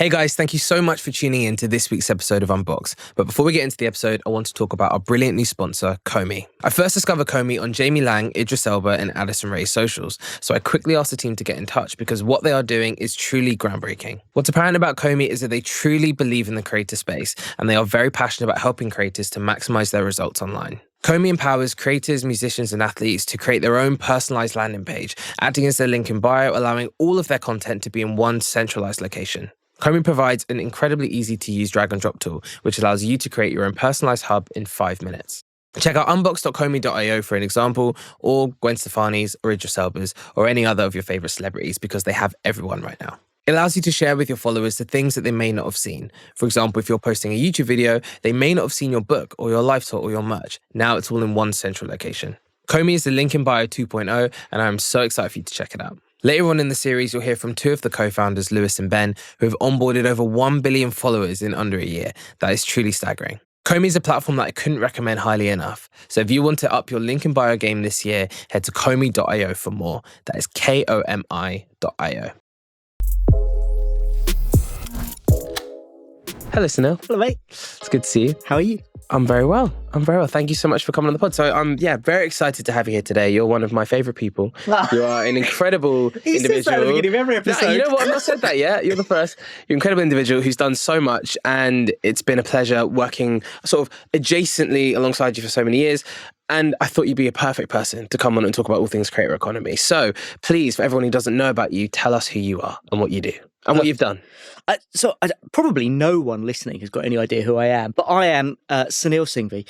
Hey guys, thank you so much for tuning in to this week's episode of Unboxed. But before we get into the episode, I want to talk about our brilliant new sponsor, Comey. I first discovered Comey on Jamie Lang, Idris Elba, and Addison Rae's socials, so I quickly asked the team to get in touch because what they are doing is truly groundbreaking. What's apparent about Comey is that they truly believe in the creator space, and they are very passionate about helping creators to maximize their results online. Comey empowers creators, musicians, and athletes to create their own personalized landing page, acting as their link in bio, allowing all of their content to be in one centralized location. Comey provides an incredibly easy-to-use drag-and-drop tool, which allows you to create your own personalized hub in 5 minutes. Check out unbox.comey.io for an example, or Gwen Stefani's, or Idris Elba's, or any other of your favorite celebrities, because they have everyone right now. It allows you to share with your followers the things that they may not have seen. For example, if you're posting a YouTube video, they may not have seen your book, or your live tour, or your merch. Now it's all in one central location. Comey is the link in bio 2.0, and I'm so excited for you to check it out. Later on in the series, you'll hear from two of the co-founders, Lewis and Ben, who have onboarded over 1 billion followers in under a year. That is truly staggering. Comey is a platform that I couldn't recommend highly enough. So if you want to up your link in bio game this year, head to comey.io for more. That is KOMI.io. Hello, Sunil. Hello, mate. It's good to see you. How are you? I'm very well. Thank you so much for coming on the pod. So I'm very excited to have you here today. You're one of my favourite people. You are an incredible He individual. says that at the beginning of every episode. No, you know what? I've not said that yet. You're the first. You're an incredible individual who's done so much, and it's been a pleasure working sort of adjacently alongside you for so many years. And I thought you'd be a perfect person to come on and talk about all things creator economy. So please, for everyone who doesn't know about you, tell us who you are and what you do and what you've done. Probably no one listening has got any idea who I am, but I am Sunil Singvhi.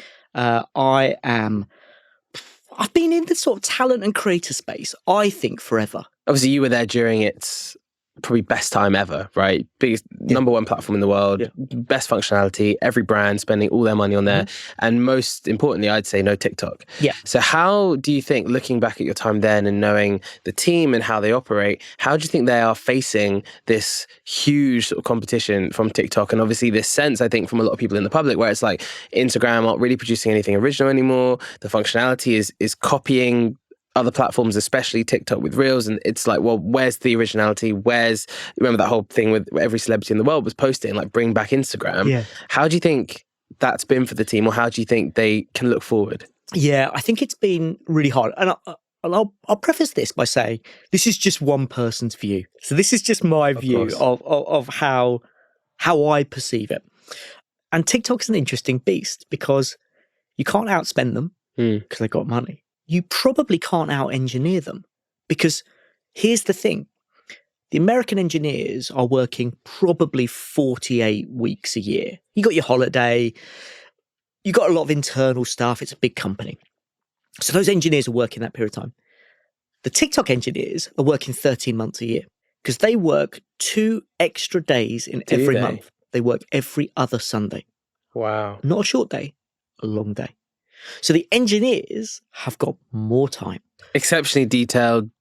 I've been in the sort of talent and creator space, I think, forever. Obviously, you were there during its probably best time ever, right? Biggest, number one platform in the world, best functionality, every brand spending all their money on there. And most importantly, I'd say no TikTok. Yeah. So how do you think, looking back at your time then and knowing the team and how they operate, how do you think they are facing this huge sort of competition from TikTok? And obviously this sense, I think, from a lot of people in the public where it's like Instagram aren't really producing anything original anymore. The functionality is copying other platforms, especially TikTok with Reels. And it's like, well, where's the originality? Remember that whole thing with every celebrity in the world was posting, like, bring back Instagram. Yeah. How do you think that's been for the team, or how do you think they can look forward? Yeah, I think it's been really hard. And I'll preface this by saying this is just one person's view. So this is just my view of how I perceive it. And TikTok's an interesting beast because you can't outspend them because they've got money. You probably can't out-engineer them because here's the thing. The American engineers are working probably 48 weeks a year. You got your holiday, you got a lot of internal stuff. It's a big company. So those engineers are working that period of time. The TikTok engineers are working 13 months a year because they work 2 extra days in every month. They work every other Sunday. Wow. Not a short day, a long day. So the engineers have got more time. Exceptionally detailed,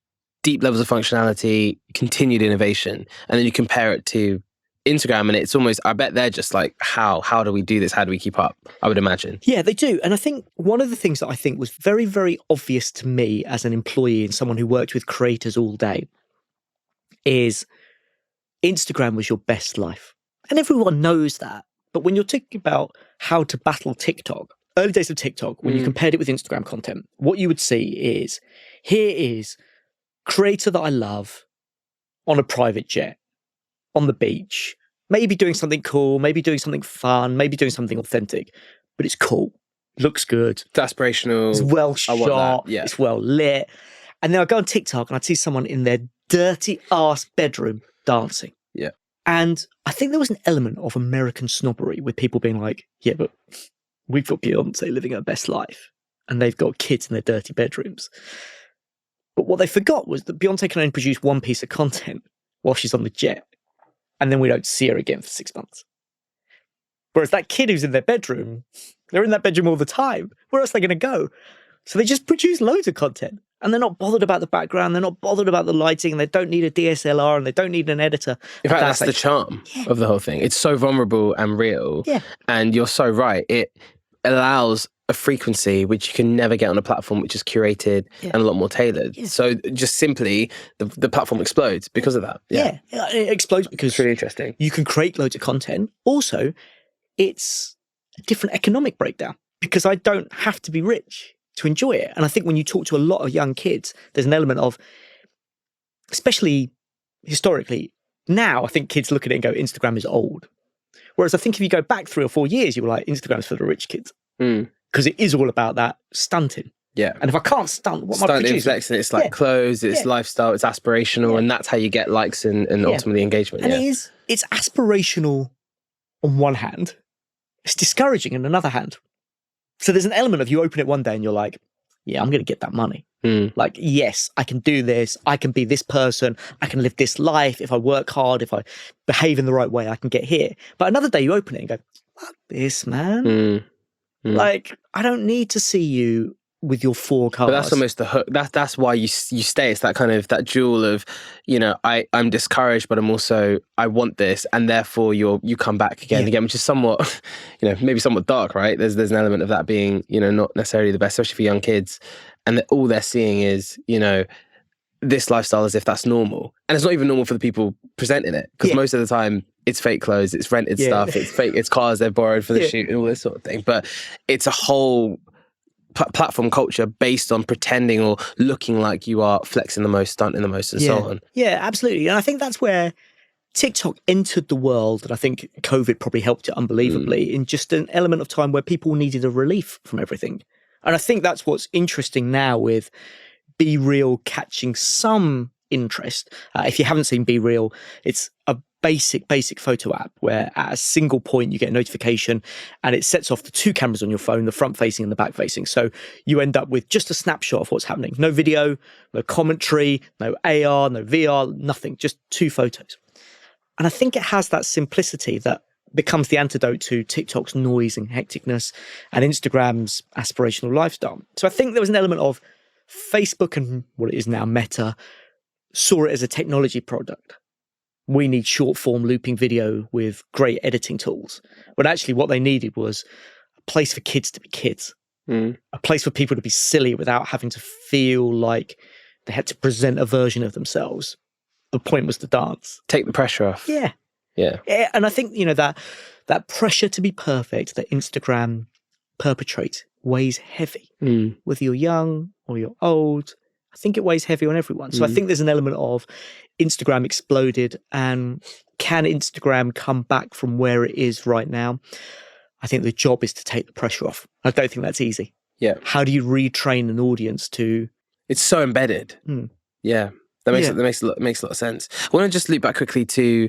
deep levels of functionality, continued innovation. And then you compare it to Instagram and it's almost, I bet they're just like, how do we do this? How do we keep up? I would imagine. Yeah, they do. And I think one of the things that I think was very, very obvious to me as an employee and someone who worked with creators all day is Instagram was your best life. And everyone knows that. But when you're thinking about how to battle TikTok, early days of TikTok, when you compared it with Instagram content, what you would see is, here is creator that I love on a private jet, on the beach, maybe doing something cool, maybe doing something fun, maybe doing something authentic, but it's cool, looks good. It's aspirational. It's well shot, yeah. It's well lit. And then I go on TikTok and I'd see someone in their dirty ass bedroom dancing. Yeah. And I think there was an element of American snobbery with people being like, yeah, but we've got Beyonce living her best life and they've got kids in their dirty bedrooms. But what they forgot was that Beyonce can only produce one piece of content while she's on the jet. And then we don't see her again for 6 months. Whereas that kid who's in their bedroom, they're in that bedroom all the time. Where else are they going to go? So they just produce loads of content. And they're not bothered about the background. They're not bothered about the lighting. And they don't need a DSLR and they don't need an editor. In fact, that's like the charm of the whole thing. It's so vulnerable and real. Yeah. And you're so right. It allows a frequency which you can never get on a platform which is curated and a lot more tailored. So just simply, the platform explodes because of that. It explodes because it's really interesting. You can create loads of content. Also, it's a different economic breakdown because I don't have to be rich to enjoy it. And I think when you talk to a lot of young kids, there's an element of, especially historically, now I think kids look at it and go, Instagram is old. Whereas I think if you go back 3 or 4 years, you were like, Instagram's for the rich kids. Because it is all about that stunting. Yeah. And if I can't stunt, what am I producing? Flexing, it's like clothes, it's lifestyle, it's aspirational, and that's how you get likes and ultimately engagement. And it's aspirational on one hand. It's discouraging on another hand. So there's an element of you open it one day and you're like, yeah, I'm going to get that money. Like, yes, I can do this. I can be this person. I can live this life. If I work hard, if I behave in the right way, I can get here. But another day you open it and go, fuck this, man. Like, I don't need to see you with your 4 cars. But that's almost the hook. That's why you stay. It's that kind of that jewel of, I'm discouraged, but I'm also, I want this, and therefore you come back again and again, which is somewhat, maybe somewhat dark, right? There's an element of that being, not necessarily the best, especially for young kids, and all they're seeing is, this lifestyle as if that's normal, and it's not even normal for the people presenting it, because most of the time it's fake clothes, it's rented stuff, it's fake, it's cars they've borrowed for the shoot and all this sort of thing. But it's a whole platform culture based on pretending or looking like you are flexing the most, stunting the most, and so on. Yeah, absolutely. And I think that's where TikTok entered the world, and I think COVID probably helped it unbelievably, in just an element of time where people needed a relief from everything. And I think that's what's interesting now with BeReal catching some interest. If you haven't seen BeReal, it's a basic photo app where at a single point you get a notification and it sets off the 2 cameras on your phone, the front facing and the back facing. So you end up with just a snapshot of what's happening. No video, no commentary, no AR, no VR, nothing, just 2 photos. And I think it has that simplicity that becomes the antidote to TikTok's noise and hecticness and Instagram's aspirational lifestyle. So I think there was an element of Facebook and what it is now Meta saw it as a technology product. We need short form looping video with great editing tools. But actually what they needed was a place for kids to be kids, a place for people to be silly without having to feel like they had to present a version of themselves. The point was to dance. Take the pressure off. Yeah. And I think, that pressure to be perfect that Instagram perpetrates weighs heavy. Whether you're young or you're old, I think it weighs heavy on everyone. So I think there's an element of Instagram exploded, and can Instagram come back from where it is right now? I think the job is to take the pressure off. I don't think that's easy. Yeah. How do you retrain an audience to... It's so embedded. Yeah. That makes a lot of sense. I want to just loop back quickly to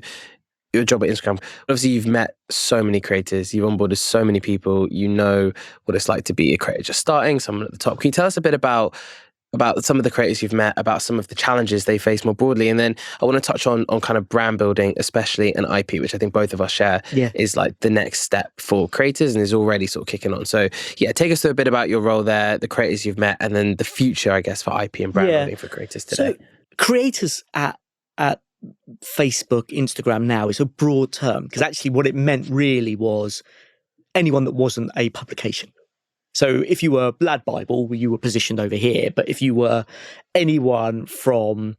your job at Instagram. Obviously, you've met so many creators. You've onboarded so many people. You know what it's like to be a creator just starting, someone at the top. Can you tell us a bit about some of the creators you've met, about some of the challenges they face more broadly? And then I want to touch on kind of brand building, especially an IP, which I think both of us share is like the next step for creators and is already sort of kicking on. So take us through a bit about your role there, the creators you've met, and then the future, I guess, for IP and brand building for creators today. So creators at Facebook, Instagram now is a broad term, because actually what it meant really was anyone that wasn't a publication. So if you were Lad Bible, you were positioned over here. But if you were anyone from,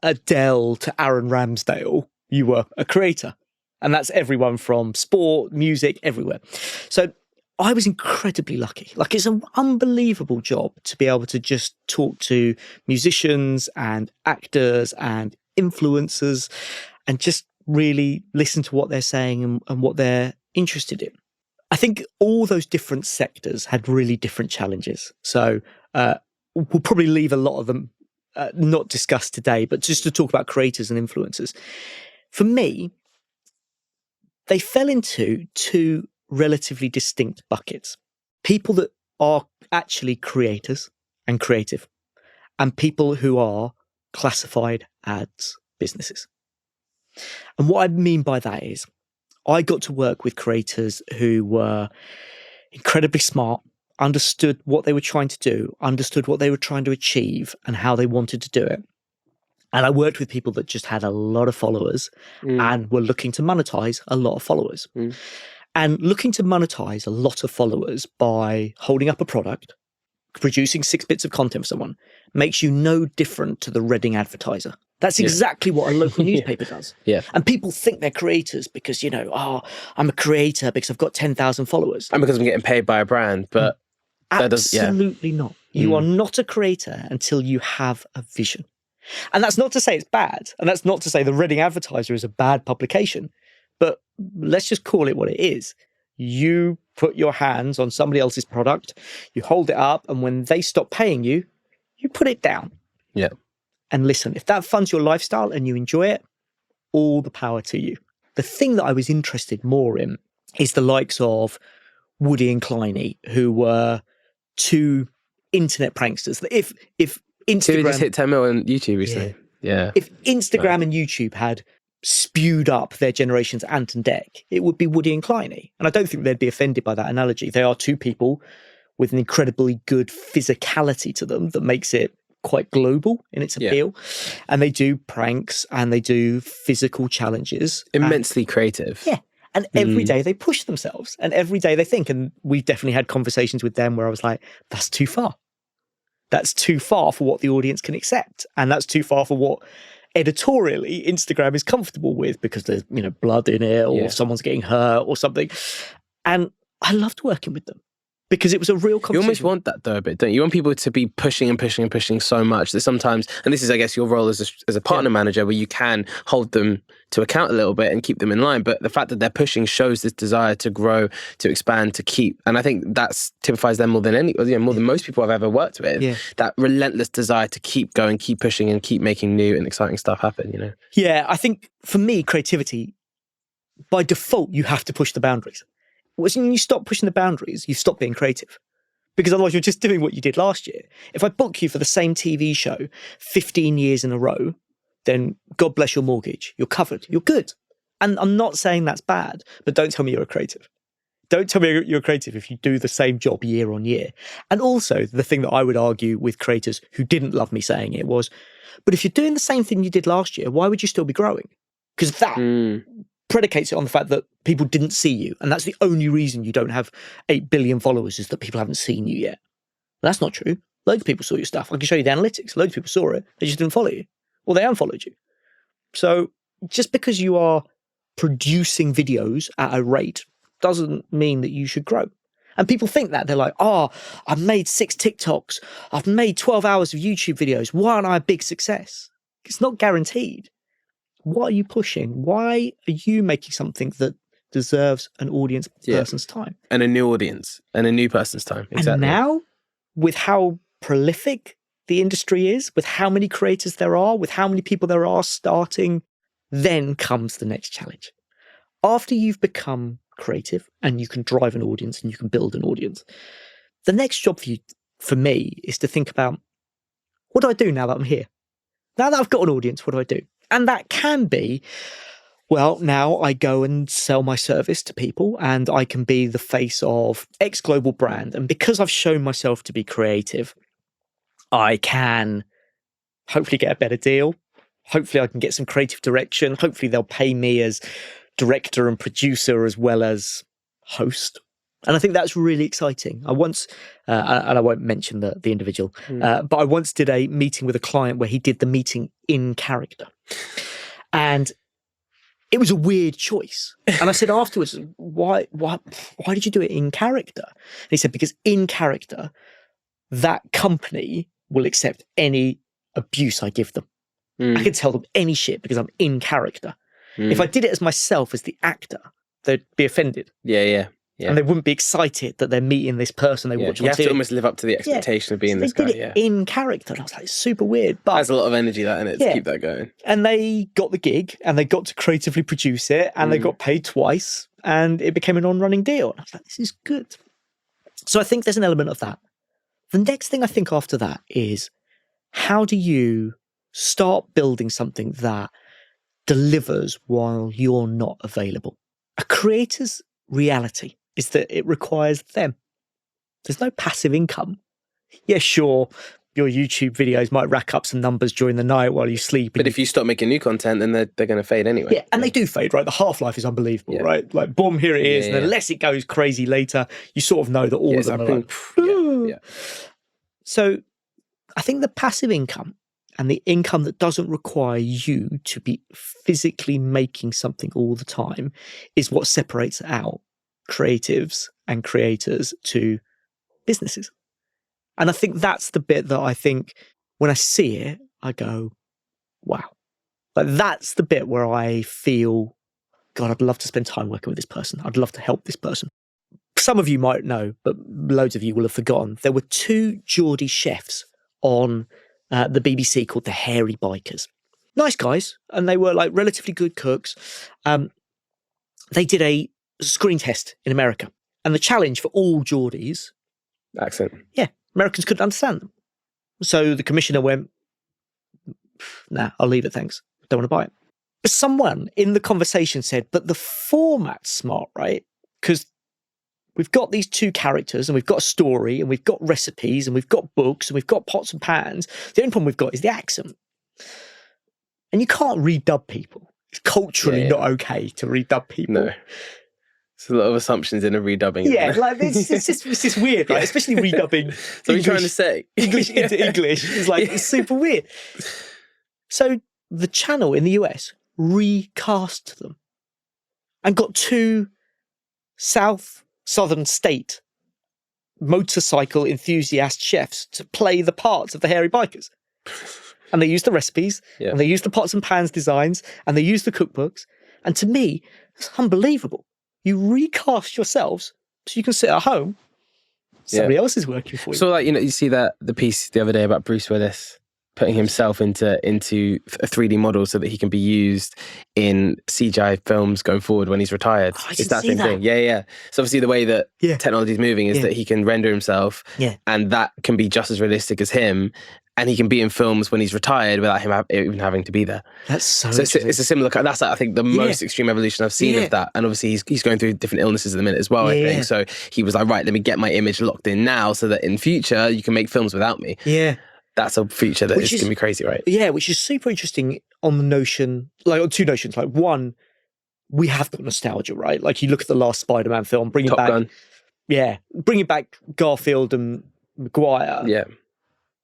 Adele to Aaron Ramsdale, you were a creator. And that's everyone from sport, music, everywhere. So I was incredibly lucky. Like, it's an unbelievable job to be able to just talk to musicians and actors and influencers and just really listen to what they're saying and what they're interested in. I think all those different sectors had really different challenges. So we'll probably leave a lot of them not discussed today, but just to talk about creators and influencers. For me, they fell into 2 relatively distinct buckets. People that are actually creators and creative, and people who are classified ads businesses. And what I mean by that is, I got to work with creators who were incredibly smart, understood what they were trying to do, understood what they were trying to achieve and how they wanted to do it. And I worked with people that just had a lot of followers and were looking to monetize a lot of followers. and looking to monetize a lot of followers by holding up a product, producing 6 bits of content for someone, makes you no different to the Reading advertiser. That's exactly what a local newspaper does. Yeah. And people think they're creators because, I'm a creator because I've got 10,000 followers. And because I'm getting paid by a brand, but absolutely not. You are not a creator until you have a vision. And that's not to say it's bad. And that's not to say the Reading Advertiser is a bad publication. But let's just call it what it is. You put your hands on somebody else's product, you hold it up, and when they stop paying you, you put it down. Yeah. And listen, if that funds your lifestyle and you enjoy it, all the power to you. The thing that I was interested more in is the likes of Woody and Kleiny, who were 2 internet pranksters. If Instagram... Who just hit 10 mil on YouTube recently. Yeah. If Instagram and YouTube had spewed up their generation's Ant and Dec, it would be Woody and Kleiny. And I don't think they'd be offended by that analogy. They are 2 people with an incredibly good physicality to them that makes it quite global in its appeal. And they do pranks and they do physical challenges. Immensely creative. Yeah. And every day they push themselves and every day they think. And we've definitely had conversations with them where I was like, that's too far. That's too far for what the audience can accept. And that's too far for what editorially Instagram is comfortable with because there's, blood in it or someone's getting hurt or something. And I loved working with them because it was a real conversation. You almost want that though a bit, don't you? You want people to be pushing and pushing and pushing so much that sometimes, and this is, I guess, your role as a partner manager where you can hold them to account a little bit and keep them in line. But the fact that they're pushing shows this desire to grow, to expand, to keep. And I think that typifies them more than more than most people I've ever worked with. Yeah. That relentless desire to keep going, keep pushing and keep making new and exciting stuff happen, Yeah, I think for me, creativity, by default, you have to push the boundaries. When you stop pushing the boundaries, you stop being creative. Because otherwise you're just doing what you did last year. If I book you for the same TV show 15 years in a row, then God bless your mortgage. You're covered. You're good. And I'm not saying that's bad, but don't tell me you're a creative. Don't tell me you're creative if you do the same job year on year. And also the thing that I would argue with creators who didn't love me saying it was, but if you're doing the same thing you did last year, why would you still be growing? Because that predicates it on the fact that people didn't see you. And that's the only reason you don't have 8 billion followers is that people haven't seen you yet. That's not true. Loads of people saw your stuff. I can show you the analytics. Loads of people saw it. They just didn't follow you. Or they unfollowed you. So just because you are producing videos at a rate doesn't mean that you should grow. And people think that. They're like, I've made 6 TikToks. I've made 12 hours of YouTube videos. Why aren't I a big success? It's not guaranteed. What are you pushing? Why are you making something that deserves an audience person's time? And a new audience and a new person's time. Exactly. And now, with how prolific the industry is, with how many creators there are, with how many people there are starting, then comes the next challenge. After you've become creative and you can drive an audience and you can build an audience, the next job for me is to think about, what do I do now that I'm here? Now that I've got an audience, what do I do? And that can be, well, now I go and sell my service to people and I can be the face of X global brand. And because I've shown myself to be creative, I can hopefully get a better deal. Hopefully I can get some creative direction. Hopefully they'll pay me as director and producer as well as host. And I think that's really exciting. I once, and I won't mention the individual, but I once did a meeting with a client where he did the meeting in character. And it was a weird choice. And I said afterwards, why did you do it in character? And he said, because in character, that company will accept any abuse I give them. I can tell them any shit because I'm in character. If I did it as myself, as the actor, they'd be offended. Yeah. And they wouldn't be excited that they're meeting this person they watch on TV. You have to almost live up to the expectation of being this guy. They did it in character. And I was like, it's super weird. But there's a lot of energy that in it to keep that going. And they got the gig and they got to creatively produce it and they got paid twice and it became a non-running deal. And I was like, this is good. So I think there's an element of that. The next thing I think after that is, how do you start building something that delivers while you're not available? A creator's reality is that it requires them. There's no passive income. Yeah, sure, your YouTube videos might rack up some numbers during the night while you sleep. But if you stop making new content, then they're going to fade anyway. Yeah, and they do fade, right? The half-life is unbelievable, right? Like, boom, here it is. And unless it goes crazy later, you sort of know that all of them are like... So I think the passive income and the income that doesn't require you to be physically making something all the time is what separates out creatives and creators to businesses. And I think that's the bit that I think when I see it, I go, wow. Like, that's the bit where I feel, God, I'd love to spend time working with this person. I'd love to help this person. Some of you might know, but loads of you will have forgotten. There were 2 Geordie chefs on the BBC called the Hairy Bikers. Nice guys, and they were like relatively good cooks. They did a screen test in America. And the challenge for all Geordies... Accent. Yeah. Americans couldn't understand them. So the commissioner went, nah, I'll leave it, thanks. Don't want to buy it. But someone in the conversation said, but the format's smart, right? Because we've got these 2 characters and we've got a story and we've got recipes and we've got books and we've got pots and pans. The only problem we've got is the accent. And you can't redub people. It's culturally not okay to redub people. No. There's a lot of assumptions in a redubbing. Yeah, like it's just weird, right? Especially redubbing. So what are you trying to say? English into English. It's super weird. So the channel in the US recast them and got 2 southern state motorcycle enthusiast chefs to play the parts of the Hairy Bikers. And they used the recipes, and they used the pots and pans designs, and they used the cookbooks. And to me, it's unbelievable. You recast yourselves so you can sit at home. Somebody else is working for you. So, like, you see the piece the other day about Bruce Willis putting himself into a 3D model so that he can be used in CGI films going forward when he's retired. Oh, it's that same thing. Yeah. So obviously the way that technology is moving is that he can render himself, and that can be just as realistic as him. And he can be in films when he's retired without him even having to be there. That's so it's a similar... That's, I think, the most extreme evolution I've seen of that. And obviously, he's going through different illnesses at the minute as well, I think. So he was like, right, let me get my image locked in now so that in future, you can make films without me. Yeah. That's a feature that is going to be crazy, right? Yeah, which is super interesting on the notion... Like, on 2 notions. Like, one, we have got nostalgia, right? Like, you look at the last Spider-Man film, bringing back Garfield and Maguire. Yeah.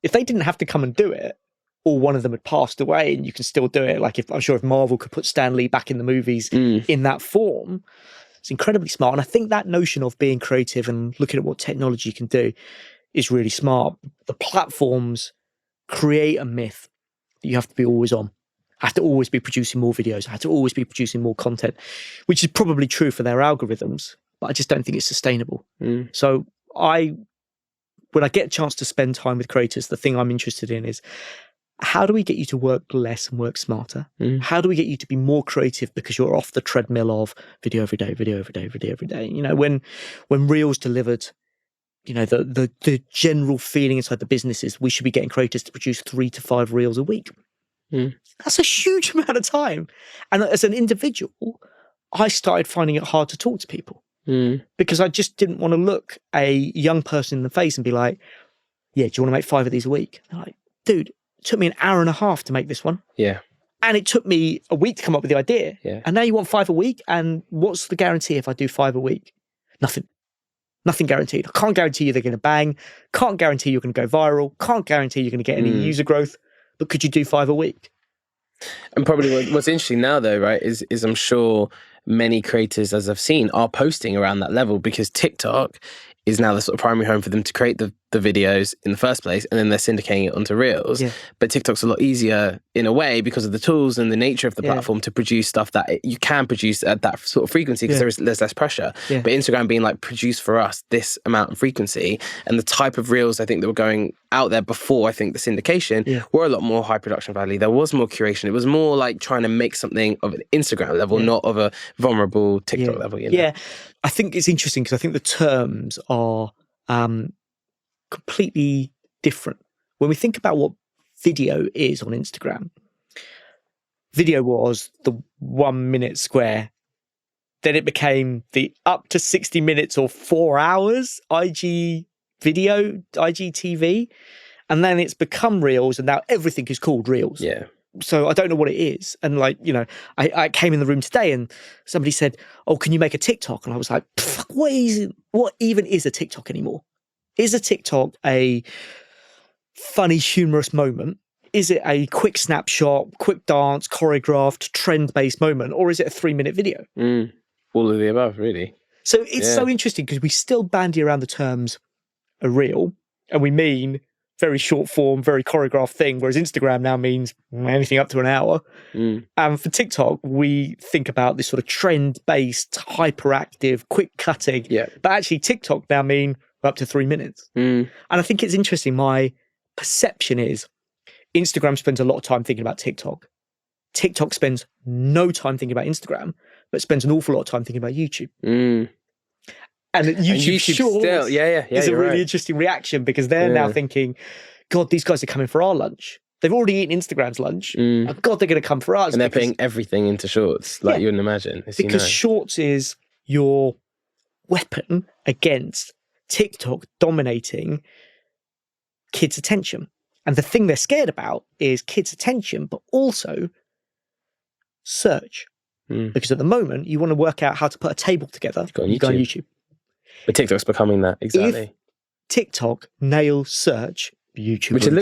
If they didn't have to come and do it, or one of them had passed away and you can still do it, like I'm sure if Marvel could put Stan Lee back in the movies in that form, it's incredibly smart. And I think that notion of being creative and looking at what technology can do is really smart. The platforms create a myth that you have to be always on. I have to always be producing more videos. I have to always be producing more content, which is probably true for their algorithms, but I just don't think it's sustainable. So when I get a chance to spend time with creators, the thing I'm interested in is, how do we get you to work less and work smarter? How do we get you to be more creative because you're off the treadmill of video every day, video every day, video every day? You know, when Reels delivered, you know, the general feeling inside the business is we should be getting creators to produce 3 to 5 Reels a week. That's a huge amount of time. And as an individual, I started finding it hard to talk to people. Because I just didn't want to look a young person in the face and be like, yeah, do you want to make 5 of these a week? They're like, dude, it took me an hour and a half to make this one. Yeah. And it took me a week to come up with the idea. Yeah. And now you want 5 a week? And what's the guarantee if I do 5 a week? Nothing. Nothing guaranteed. I can't guarantee you they're going to bang. Can't guarantee you're going to go viral. Can't guarantee you're going to get any user growth. But could you do 5 a week? And probably what's interesting now, though, right, is I'm sure many creators, as I've seen, are posting around that level because TikTok is now the sort of primary home for them to create the videos in the first place, and then they're syndicating it onto Reels. But TikTok's a lot easier in a way because of the tools and the nature of the platform to produce stuff that you can produce at that sort of frequency because there's less pressure. But Instagram being like, produce for us this amount of frequency, and the type of Reels I think that were going out there before I think the syndication were a lot more high production value. There was more curation. It was more like trying to make something of an Instagram level, not of a vulnerable TikTok level. You know? Yeah, I think it's interesting because I think the terms are completely different. When we think about what video is on Instagram, video was the 1 minute square. Then it became the up to 60 minutes or 4 hours IG video, IGTV. And then it's become Reels, and now everything is called Reels. Yeah. So I don't know what it is. And like, you know, I came in the room today and somebody said, "Oh, can you make a TikTok?" And I was like, what even is a TikTok anymore? Is a TikTok a funny, humorous moment? Is it a quick snapshot, quick dance, choreographed, trend-based moment? Or is it a 3-minute video? All of the above, really. So it's so interesting because we still bandy around the terms a reel, and we mean very short form, very choreographed thing, whereas Instagram now means anything up to an hour. And for TikTok, we think about this sort of trend-based, hyperactive, quick cutting. Yeah. But actually TikTok now mean up to 3 minutes. And I think it's interesting. My perception is Instagram spends a lot of time thinking about TikTok. TikTok spends no time thinking about Instagram, but spends an awful lot of time thinking about YouTube. And YouTube Shorts is a really interesting reaction because they're now thinking, God, these guys are coming for our lunch. They've already eaten Instagram's lunch. And God, they're going to come for ours. And they're putting everything into Shorts, like you wouldn't imagine. Because Shorts is your weapon against TikTok dominating kids' attention. And the thing they're scared about is kids' attention, but also search. Because at the moment, you want to work out how to put a table together, you go on YouTube. But TikTok's becoming that, exactly. If TikTok nails search, YouTube which it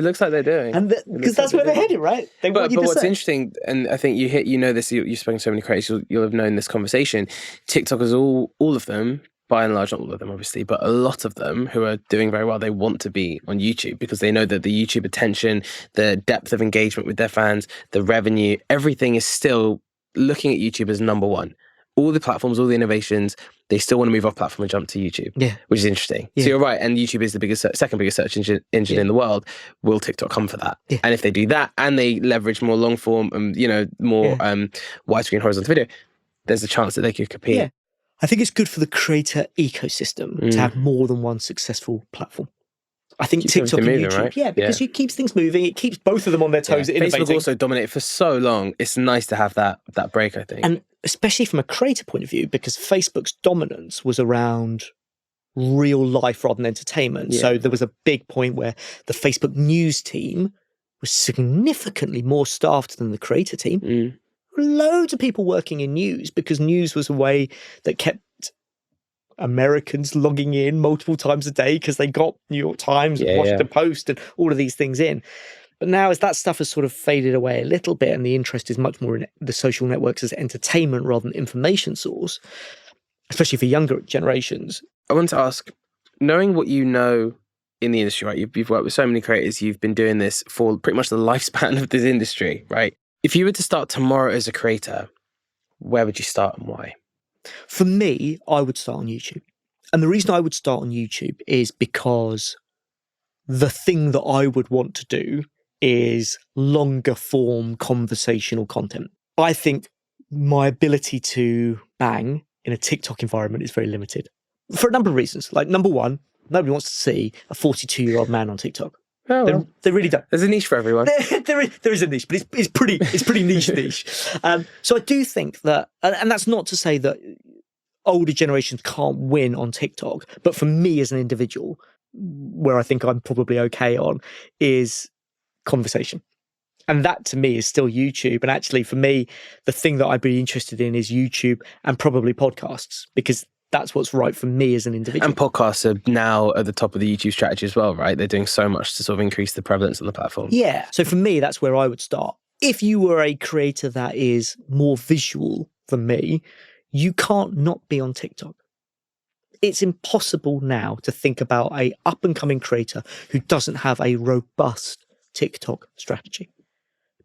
looks like they're doing. And because that's where they're headed, right? They want you to what's search. interesting, and I think you know this, you've spoken to so many creators, you'll have known this conversation. TikTok is all of them, by and large, not all of them obviously, but a lot of them who are doing very well, they want to be on YouTube because they know that the YouTube attention, the depth of engagement with their fans, the revenue, everything is still looking at YouTube as number one. All the platforms, all the innovations, they still want to move off platform and jump to YouTube, which is interesting. So you're right, and YouTube is the second biggest search engine in the world. Will TikTok come for that? And if they do that, and they leverage more long form and more widescreen horizontal video, there's a chance that they could compete. Yeah. I think it's good for the creator ecosystem to have more than one successful platform. I think TikTok and YouTube, right? Because it keeps things moving. It keeps both of them on their toes. Facebook also dominated for so long. It's nice to have that break, I think. And especially from a creator point of view, because Facebook's dominance was around real life rather than entertainment. So there was a big point where the Facebook news team was significantly more staffed than the creator team. Loads of people working in news because news was a way that kept Americans logging in multiple times a day because they got New York Times and Washington Post and all of these things in. But now as that stuff has sort of faded away a little bit and the interest is much more in the social networks as entertainment rather than information source, especially for younger generations. I want to ask, knowing what you know in the industry, right? You've worked with so many creators, you've been doing this for pretty much the lifespan of this industry, right? If you were to start tomorrow as a creator, where would you start and why? For me, I would start on YouTube. And the reason I would start on YouTube is because the thing that I would want to do is longer form conversational content. I think my ability to bang in a TikTok environment is very limited for a number of reasons. Like, number one, nobody wants to see a 42-year-old man on TikTok. Oh, well. They really don't. There's a niche for everyone. There is a niche, but it's pretty niche. So I do think that, and that's not to say that older generations can't win on TikTok, but for me as an individual, where I think I'm probably okay on is conversation. And that to me is still YouTube. And actually for me, the thing that I'd be interested in is YouTube and probably podcasts, because that's what's right for me as an individual. And podcasts are now at the top of the YouTube strategy as well, right? They're doing so much to sort of increase the prevalence on the platform. Yeah. So for me, that's where I would start. If you were a creator that is more visual than me, you can't not be on TikTok. It's impossible now to think about a up-and-coming creator who doesn't have a robust TikTok strategy,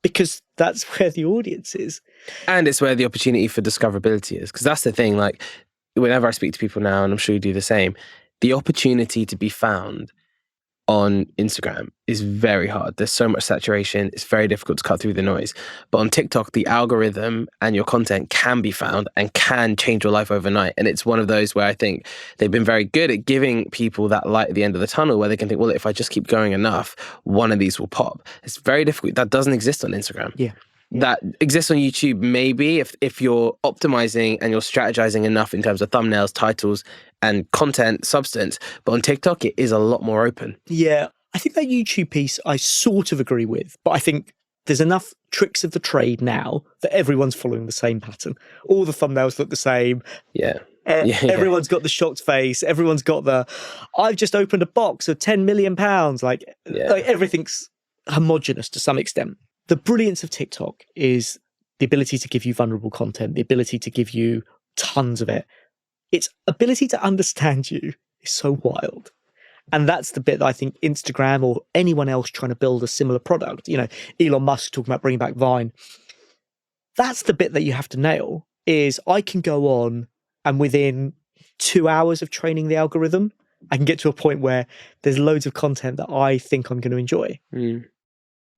because that's where the audience is. And it's where the opportunity for discoverability is. Because that's the thing, like, whenever I speak to people now, and I'm sure you do the same, the opportunity to be found on Instagram is very hard. There's so much saturation. It's very difficult to cut through the noise. But on TikTok, the algorithm and your content can be found and can change your life overnight. And it's one of those where I think they've been very good at giving people that light at the end of the tunnel where they can think, well, if I just keep going enough, one of these will pop. It's very difficult. That doesn't exist on Instagram. Yeah. That exists on YouTube maybe if you're optimizing and you're strategizing enough in terms of thumbnails, titles, and content substance. But on TikTok, it is a lot more open. Yeah. I think that YouTube piece I sort of agree with, but I think there's enough tricks of the trade now that everyone's following the same pattern. All the thumbnails look the same. Yeah. Everyone's got the shocked face. Everyone's got the, I've just opened a box of £10 million. Like everything's homogenous to some extent. The brilliance of TikTok is the ability to give you vulnerable content, the ability to give you tons of it. Its ability to understand you is so wild. And that's the bit that I think Instagram or anyone else trying to build a similar product, Elon Musk talking about bringing back Vine. That's the bit that you have to nail is I can go on and within 2 hours of training the algorithm, I can get to a point where there's loads of content that I think I'm going to enjoy.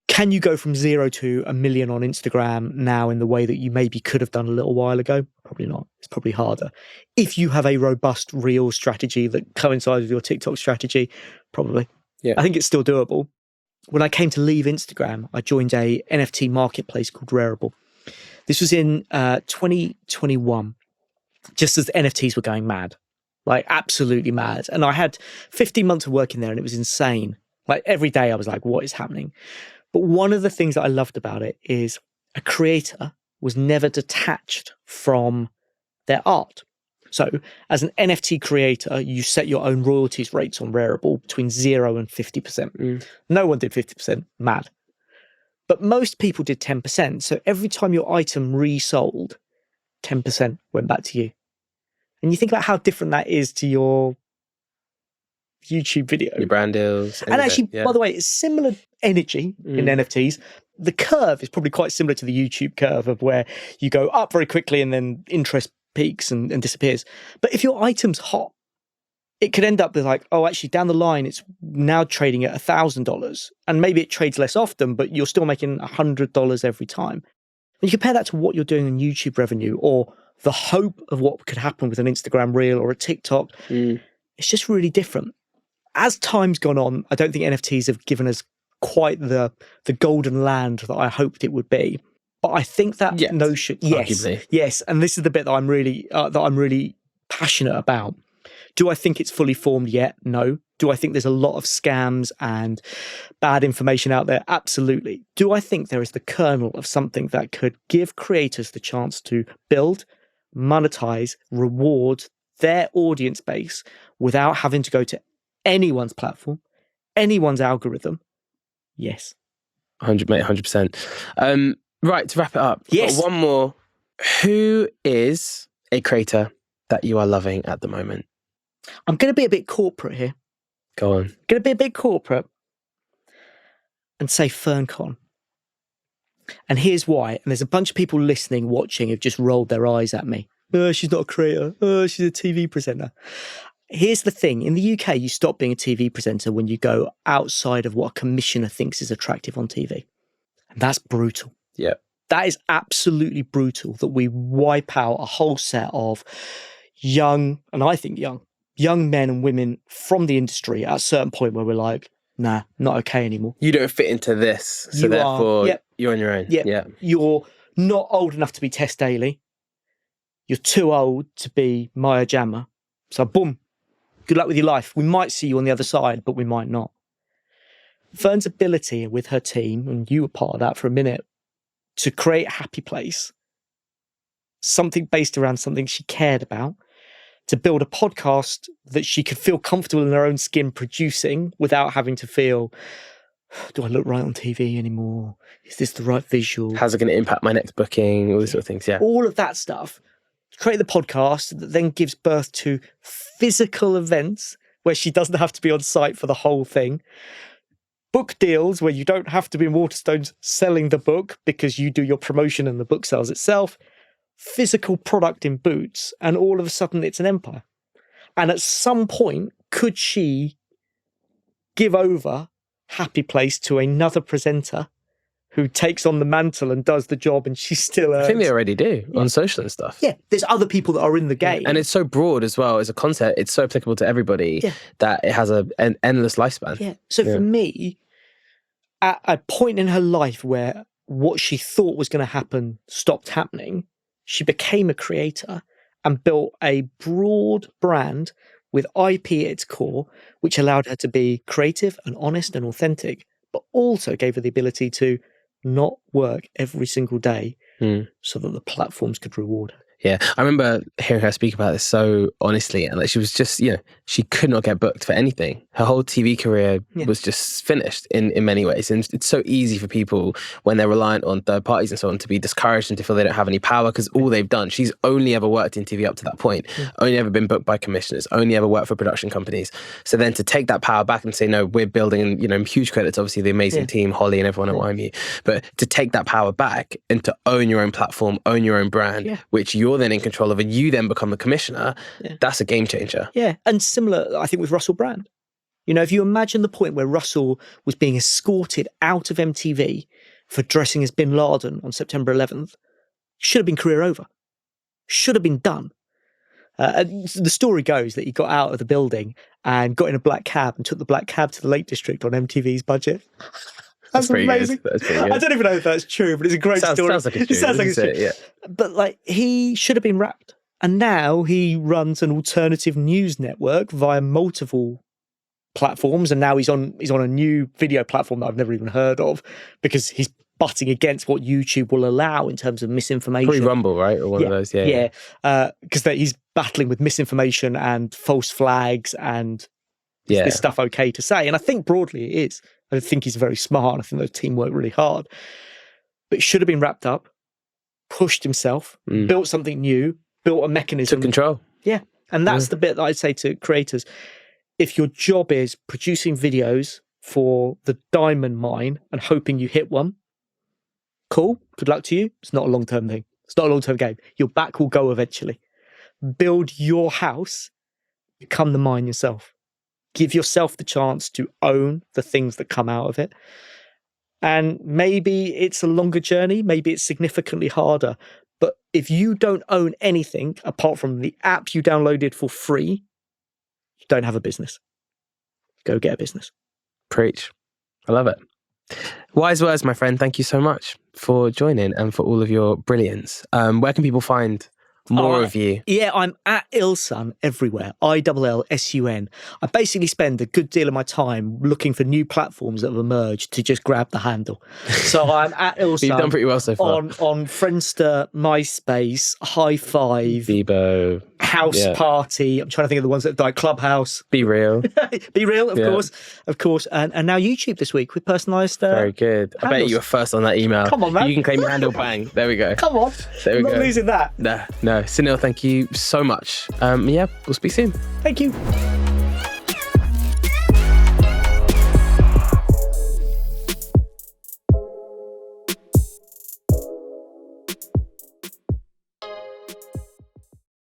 Can you go from 0 to 1 million on Instagram now in the way that you maybe could have done a little while ago? Probably not. It's probably harder. If you have a robust Reel strategy that coincides with your TikTok strategy, probably. Yeah. I think it's still doable. When I came to leave Instagram, I joined a NFT marketplace called Rariable. This was in 2021, just as the NFTs were going mad, like absolutely mad. And I had 15 months of working there and it was insane. Like every day I was like, what is happening? But one of the things that I loved about it is a creator was never detached from their art. So as an NFT creator, you set your own royalties rates on Rariable between 0 and 50%. No one did 50%, mad. But most people did 10%. So every time your item resold, 10% went back to you. And you think about how different that is to your YouTube video. Your brand deals. And actually, by the way, it's similar energy in NFTs. The curve is probably quite similar to the YouTube curve of where you go up very quickly and then interest peaks and disappears. But if your item's hot, it could end up with like, oh, actually down the line, it's now trading at $1,000 and maybe it trades less often, but you're still making $100 every time. And you compare that to what you're doing in YouTube revenue or the hope of what could happen with an Instagram reel or a TikTok. It's just really different. As time's gone on, I don't think NFTs have given us quite the golden land that I hoped it would be. But I think that notion, yes, and this is the bit that I'm really passionate about. Do I think it's fully formed yet? No. Do I think there's a lot of scams and bad information out there? Absolutely. Do I think there is the kernel of something that could give creators the chance to build, monetize, reward their audience base without having to go to anyone's platform, anyone's algorithm? Yes. 100%. Right, to wrap it up. Yes. One more. Who is a creator that you are loving at the moment? I'm going to be a bit corporate here. Go on. Going to be a bit corporate and say FernCon. And here's why. And there's a bunch of people listening, watching, have just rolled their eyes at me. Oh, she's not a creator. Oh, she's a TV presenter. Here's the thing. In the UK, you stop being a TV presenter when you go outside of what a commissioner thinks is attractive on TV. And that's brutal. Yeah. That is absolutely brutal that we wipe out a whole set of young men and women from the industry at a certain point where we're like, nah, not okay anymore. You don't fit into this. So therefore, you're on your own. Yeah. You're not old enough to be Tess Daly. You're too old to be Maya Jama. So boom, good luck with your life. We might see you on the other side, but we might not. Fern's ability with her team, and you were part of that for a minute, to create a happy place, something based around something she cared about, to build a podcast that she could feel comfortable in her own skin producing without having to feel, do I look right on TV anymore? Is this the right visual? How's it going to impact my next booking? All these sort of things, yeah. All of that stuff. Create the podcast that then gives birth to physical events where she doesn't have to be on site for the whole thing. Book deals where you don't have to be in Waterstones selling the book because you do your promotion and the book sells itself. Physical product in Boots, and all of a sudden it's an empire. And at some point, could she give over Happy Place to another presenter who takes on the mantle and does the job, and she still earns? I think they already do on social and stuff. Yeah, there's other people that are in the game. And it's so broad as well as a concept. It's so applicable to everybody that it has an endless lifespan. Yeah. So for me, at a point in her life where what she thought was going to happen stopped happening, she became a creator and built a broad brand with IP at its core, which allowed her to be creative and honest and authentic, but also gave her the ability to not work every single day so that the platforms could reward her. Yeah, I remember hearing her speak about this so honestly, and like she was just, she could not get booked for anything. Her whole TV career was just finished in many ways. And it's so easy for people when they're reliant on third parties and so on to be discouraged and to feel they don't have any power because all they've done, she's only ever worked in TV up to that point, only ever been booked by commissioners, only ever worked for production companies. So then to take that power back and say, no, we're building, huge credits, obviously the amazing team, Holly and everyone at YMU, but to take that power back and to own your own platform, own your own brand, which you're then in control of and you then become the commissioner, that's a game changer. Yeah, and similar, I think, with Russell Brand. If you imagine the point where Russell was being escorted out of MTV for dressing as Bin Laden on September 11th, should have been career over. Should have been done. The story goes that he got out of the building and got in a black cab and took the black cab to the Lake District on MTV's budget. That's amazing. That's pretty good. I don't even know if that's true, but it's a great story. Sounds like it's true. It sounds like it's true. Yeah. But he should have been wrapped. And now he runs an alternative news network via multiple platforms. And now he's on a new video platform that I've never even heard of because he's butting against what YouTube will allow in terms of misinformation. Probably Rumble, right? Or one of those. Yeah. Because he's battling with misinformation and false flags and is this stuff okay to say? And I think broadly it is. I think he's very smart. I think the team worked really hard. But it should have been wrapped up, pushed himself, built something new, built a mechanism. Took control. Yeah. And that's the bit that I'd say to creators. If your job is producing videos for the diamond mine and hoping you hit one, cool. Good luck to you. It's not a long-term thing. It's not a long-term game. Your back will go eventually. Build your house, become the mine yourself. Give yourself the chance to own the things that come out of it. And maybe it's a longer journey. Maybe it's significantly harder. But if you don't own anything apart from the app you downloaded for free, you don't have a business. Go get a business. Preach. I love it. Wise words, my friend. Thank you so much for joining and for all of your brilliance. Where can people find more of you? Yeah, I'm at Illsun everywhere. ILLSUN. I basically spend a good deal of my time looking for new platforms that have emerged to just grab the handle. So I'm at Illsun. You've done pretty well so far. On Friendster, MySpace, High Five, Bebo, House Party. I'm trying to think of the ones that died. Clubhouse. BeReal. BeReal, of course. And now YouTube this week with personalised very good. handles. I bet you were first on that email. Come on, man. You can claim your handle, bang. There we go. Come on. There we I'm go. not losing that. No. Sunil, thank you so much. We'll speak soon. Thank you.